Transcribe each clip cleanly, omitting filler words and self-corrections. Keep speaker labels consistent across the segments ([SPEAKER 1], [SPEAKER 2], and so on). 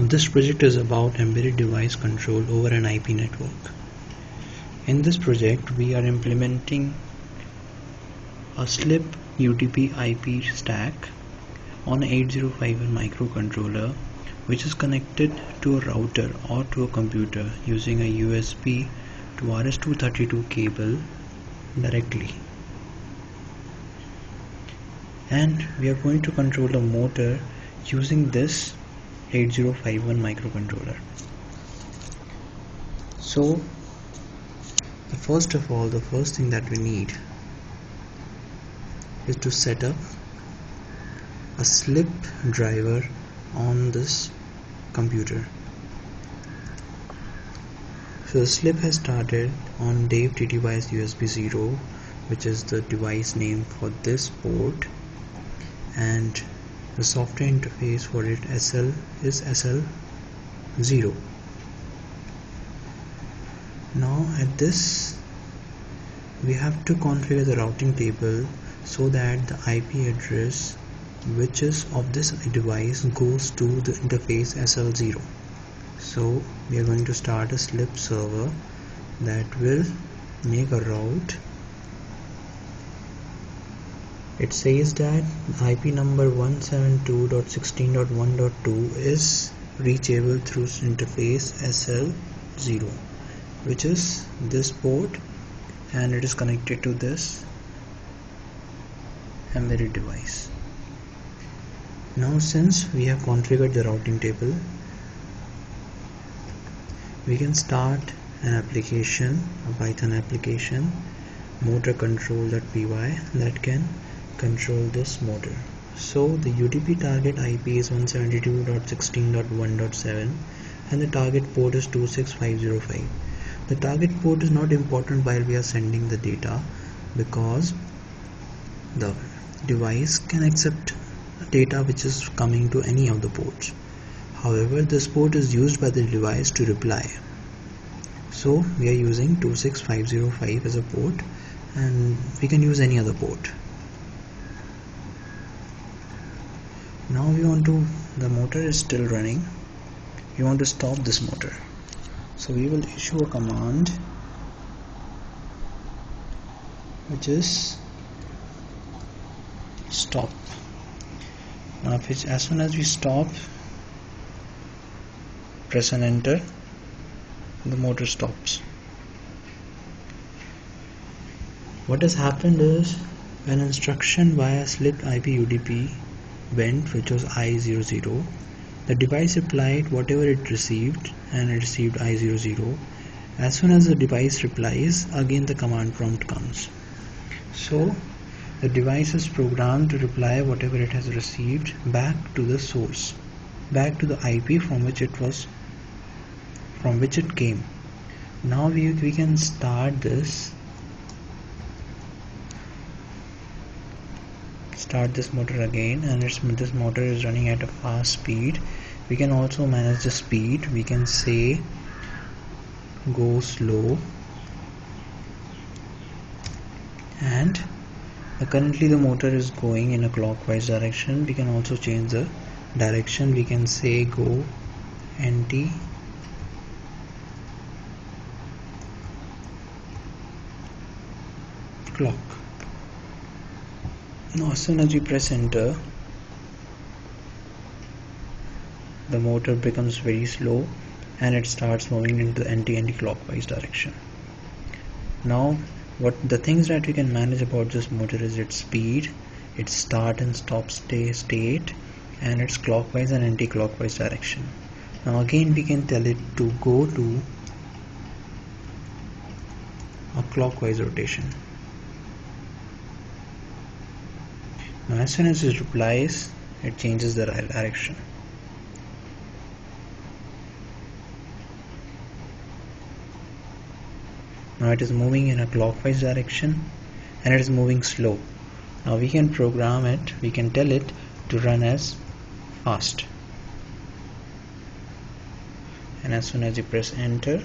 [SPEAKER 1] This project is about embedded device control over an IP network. In this project, we are implementing a SLIP UDP IP stack on an 8051 microcontroller, which is connected to a router or to a computer using a USB to RS-232 cable directly. And we are going to control the motor using this 8051 microcontroller. So first of all, the first thing that we need is to set up a SLIP driver on this computer. So the SLIP has started on Dave TTYS USB 0, which is the device name for this port, and the software interface for it SL is SL0. Now at this we have to configure the routing table so that the IP address which is of this device goes to the interface SL0. So we are going to start a SLIP server that will make a route. It says that IP number 172.16.1.2 is reachable through interface SL0, which is this port, and it is connected to this embedded device. Now since we have configured the routing table, we can start an application, a Python application, motor control.py, that can control this motor. So the UDP target IP is 172.16.1.7 and the target port is 26505. The target port is not important while we are sending the data, because the device can accept data which is coming to any of the ports. However, this port is used by the device to reply. So we are using 26505 as a port, and we can use any other port. Now the motor is still running. We want to stop this motor. So we will issue a command which is stop. Now as soon as we stop, press and enter, the motor stops. What has happened is an instruction via SLIP IP UDP went, which was I00. The device replied whatever it received, and it received I00. As soon as the device replies, again the command prompt comes. So the device is programmed to reply whatever it has received back to the source, back to the IP from which it came. Now we can start this motor again, and this motor is running at a fast speed. We can also manage the speed. We can say go slow, and currently the motor is going in a clockwise direction. We can also change the direction. We can say go anti clock. Now as soon as we press enter, the motor becomes very slow and it starts moving into the anti-clockwise direction. Now the things that we can manage about this motor is its speed, its start and stop state, and its clockwise and anti-clockwise direction. Now again we can tell it to go to a clockwise rotation. Now as soon as it replies, it changes the direction. Now it is moving in a clockwise direction and it is moving slow. Now we can program it, we can tell it to run as fast. And as soon as you press enter,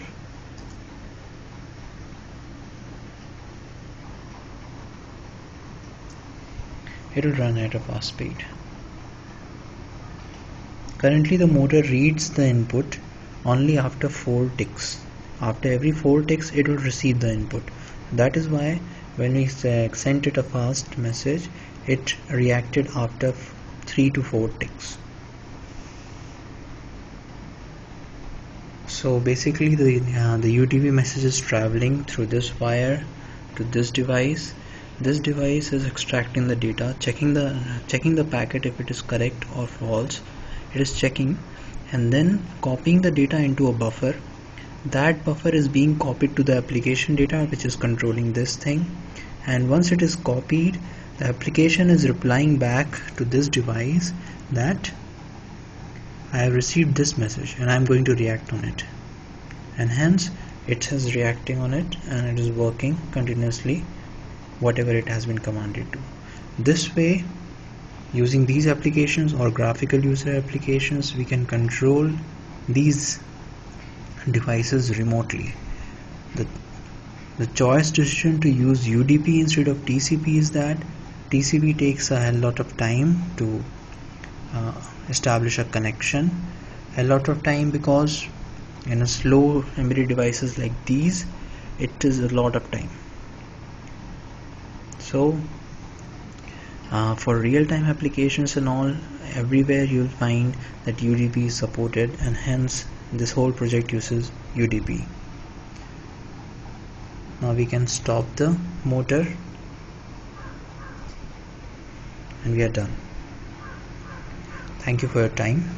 [SPEAKER 1] it will run at a fast speed. Currently the motor reads the input only after 4 ticks. After every 4 ticks it will receive the input. That is why when we sent it a fast message, it reacted after 3 to 4 ticks. So basically the UDP message is traveling through this wire to this device. This device is extracting the data, checking the packet if it is correct or false. It is checking and then copying the data into a buffer. That buffer is being copied to the application data, which is controlling this thing, and once it is copied, the application is replying back to this device that I have received this message and I am going to react on it, and hence it is reacting on it and it is working continuously whatever it has been commanded to. This way, using these applications or graphical user applications, we can control these devices remotely. The choice decision to use UDP instead of TCP is that TCP takes a hell lot of time to establish a connection, a lot of time, because in a slow embedded devices like these it is a lot of time. So for real-time applications and all, everywhere you'll find that UDP is supported, and hence this whole project uses UDP. Now we can stop the motor and we are done. Thank you for your time.